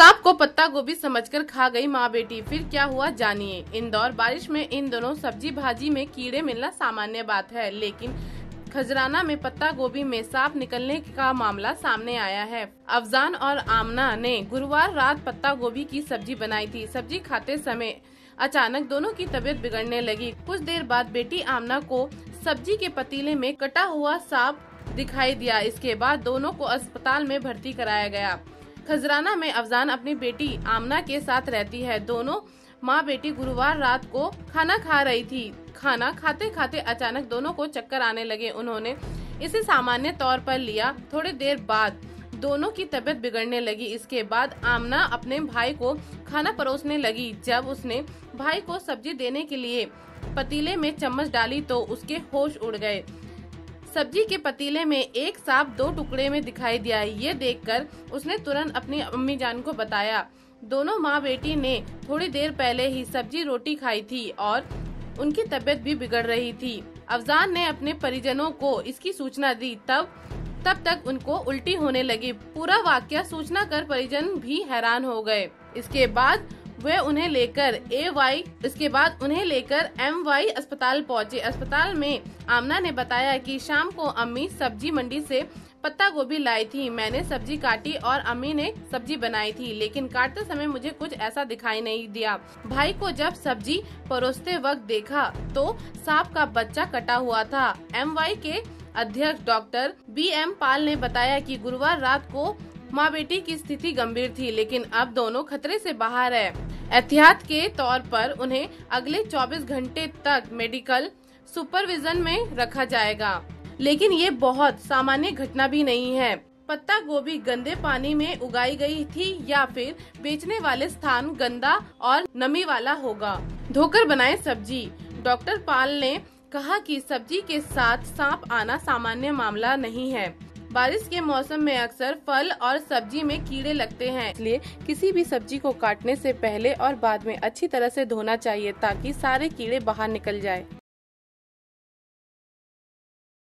सांप को पत्ता गोभी समझकर खा गई माँ बेटी, फिर क्या हुआ जानिए। इंदौर, बारिश में इन दोनों सब्जी भाजी में कीड़े मिलना सामान्य बात है, लेकिन खजराना में पत्ता गोभी में सांप निकलने का मामला सामने आया है। अफजान और आमना ने गुरुवार रात पत्ता गोभी की सब्जी बनाई थी। सब्जी खाते समय अचानक दोनों की तबीयत बिगड़ने लगी। कुछ देर बाद बेटी आमना को सब्जी के पतीले में कटा हुआ सांप दिखाई दिया। इसके बाद दोनों को अस्पताल में भर्ती कराया गया। खजराना में अफजान अपनी बेटी आमना के साथ रहती है। दोनों माँ बेटी गुरुवार रात को खाना खा रही थी। खाना खाते खाते अचानक दोनों को चक्कर आने लगे। उन्होंने इसे सामान्य तौर पर लिया। थोड़ी देर बाद दोनों की तबीयत बिगड़ने लगी। इसके बाद आमना अपने भाई को खाना परोसने लगी। जब उसने भाई को सब्जी देने के लिए पतीले में चम्मच डाली तो उसके होश उड़ गए। सब्जी के पतीले में एक सांप 2 टुकड़े में दिखाई दिया। ये देखकर उसने तुरंत अपनी अम्मी जान को बताया। दोनों माँ बेटी ने थोड़ी देर पहले ही सब्जी रोटी खाई थी और उनकी तबीयत भी बिगड़ रही थी। अफजान ने अपने परिजनों को इसकी सूचना दी। तब तक उनको उल्टी होने लगी। पूरा वाकया सूचना कर परिजन भी हैरान हो गए। इसके बाद उन्हें लेकर MY अस्पताल पहुंचे। अस्पताल में आमना ने बताया कि शाम को अम्मी सब्जी मंडी से पत्ता गोभी लाई थी। मैंने सब्जी काटी और अम्मी ने सब्जी बनाई थी, लेकिन काटते समय मुझे कुछ ऐसा दिखाई नहीं दिया। भाई को जब सब्जी परोसते वक्त देखा तो सांप का बच्चा कटा हुआ था। MY के अध्यक्ष डॉक्टर BM पाल ने बताया कि गुरुवार रात को माँ बेटी की स्थिति गंभीर थी, लेकिन अब दोनों खतरे से बाहर है। एहतियात के तौर पर उन्हें अगले 24 घंटे तक मेडिकल सुपरविजन में रखा जाएगा, लेकिन ये बहुत सामान्य घटना भी नहीं है। पत्ता गोभी गंदे पानी में उगाई गई थी या फिर बेचने वाले स्थान गंदा और नमी वाला होगा। धोकर बनाएं सब्जी। डॉक्टर पाल ने कहा कि सब्जी के साथ सांप आना सामान्य मामला नहीं है। बारिश के मौसम में अक्सर फल और सब्जी में कीड़े लगते हैं, इसलिए किसी भी सब्जी को काटने से पहले और बाद में अच्छी तरह से धोना चाहिए ताकि सारे कीड़े बाहर निकल जाए।